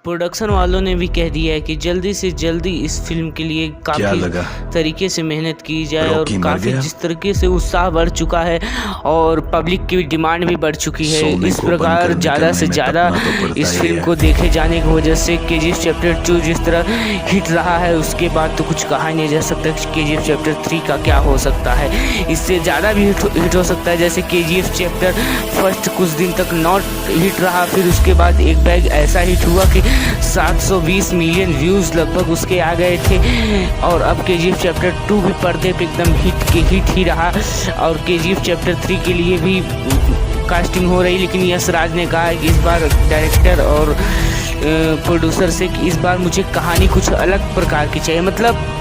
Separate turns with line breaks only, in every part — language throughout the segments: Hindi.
प्रोडक्शन वालों ने भी कह दिया है कि जल्दी से जल्दी इस फिल्म के लिए काफ़ी तरीके से मेहनत की जाए और काफ़ी जिस तरीके से उत्साह बढ़ चुका है और पब्लिक की डिमांड भी बढ़ चुकी है। इस प्रकार ज़्यादा से ज़्यादा इस फिल्म को देखे जाने की वजह से केजीएफ चैप्टर 2 जिस तरह हिट रहा है उसके बाद तो कुछ कहा नहीं जा सकता केजीएफ चैप्टर 3 का क्या हो सकता है। इससे ज़्यादा भी हिट हो सकता है। जैसे केजीएफ चैप्टर फर्स्ट कुछ दिन तक नॉट हिट रहा, फिर उसके बाद एक बैग ऐसा हिट हुआ कि 720 मिलियन व्यूज़ लगभग उसके आ गए थे। और अब केजीएफ चैप्टर 2 भी पर्दे पे एकदम हिट ही रहा। और केजीएफ चैप्टर 3 के लिए भी कास्टिंग हो रही, लेकिन यश राज ने कहा है कि इस बार डायरेक्टर और प्रोड्यूसर से कि इस बार मुझे कहानी कुछ अलग प्रकार की चाहिए। मतलब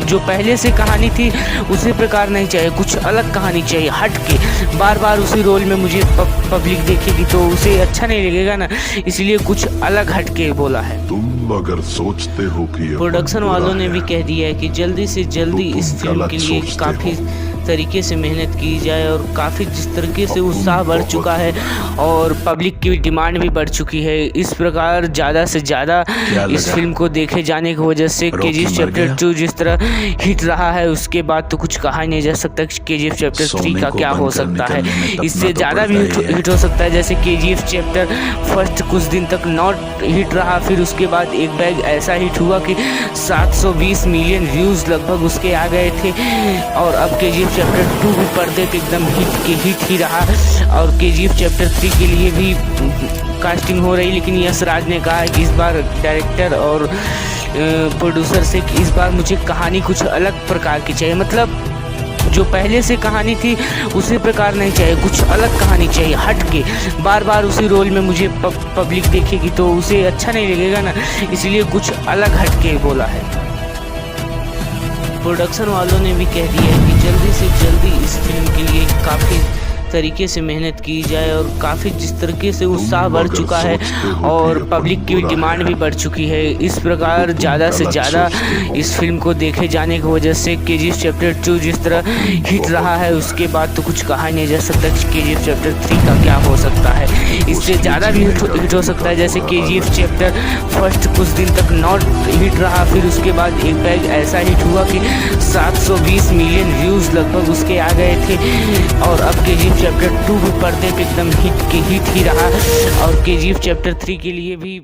जो पहले से कहानी थी उसी प्रकार नहीं चाहिए, कुछ अलग कहानी चाहिए हट के। बार बार उसी रोल में मुझे पब्लिक देखेगी तो उसे अच्छा नहीं लगेगा ना, इसलिए कुछ अलग हट के बोला है।
तुम अगर सोचते हो कि
प्रोडक्शन वालों ने भी कह दिया है कि जल्दी से जल्दी इस फिल्म के लिए काफ़ी तरीके से मेहनत की जाए और काफ़ी जिस तरीके से उत्साह बढ़ चुका है और पब्लिक की डिमांड भी बढ़ चुकी है। इस प्रकार ज़्यादा से ज़्यादा इस फिल्म को देखे जाने की वजह से केजीएफ चैप्टर 2 जिस तरह हिट रहा है उसके बाद तो कुछ कहा नहीं जा सकता केजीएफ चैप्टर 3 का क्या हो सकता है। इससे ज़्यादा भी हिट हो सकता है। जैसे केजीएफ चैप्टर फर्स्ट कुछ दिन तक नॉट हिट रहा, फिर उसके बाद एक बैग ऐसा हिट हुआ कि 720 मिलियन व्यूज़ लगभग उसके आ गए थे। और अब केजीएफ चैप्टर 2 भी पर्दे पे एकदम हिट ही रहा। और केजीएफ चैप्टर 3 के लिए भी कास्टिंग हो रही, लेकिन यश राज ने कहा है कि इस बार डायरेक्टर और प्रोड्यूसर से कि इस बार मुझे कहानी कुछ अलग प्रकार की चाहिए। मतलब जो पहले से कहानी थी उसी प्रकार नहीं चाहिए, कुछ अलग कहानी चाहिए हट के। बार बार उसी रोल में मुझे पब्लिक देखेगी तो उसे अच्छा नहीं लगेगा ना, इसलिए कुछ अलग हट के बोला है। प्रोडक्शन वालों ने भी कह दिया है कि जल्दी से जल्दी इस फिल्म के लिए काफ़ी तरीके से मेहनत की जाए और काफ़ी जिस तरीके से उत्साह बढ़ चुका है और पब्लिक की डिमांड भी बढ़ चुकी है। इस प्रकार ज़्यादा से ज़्यादा इस फिल्म को देखे जाने की वजह से केजीएफ चैप्टर 2 जिस तरह हिट रहा है उसके बाद तो कुछ कहा नहीं जा सकता केजीएफ चैप्टर 3 का क्या हो सकता है। इससे ज़्यादा भी हिट हो सकता है। जैसे केजीएफ चैप्टर फर्स्ट कुछ दिन तक नॉट हिट रहा, फिर उसके बाद एक बैग ऐसा हिट हुआ कि 720 मिलियन व्यूज़ लगभग उसके आ गए थे। और अब केजीएफ चैप्टर 2 भी पर्दे पे एकदम हिट ही रहा। और केजीएफ चैप्टर 3 के लिए भी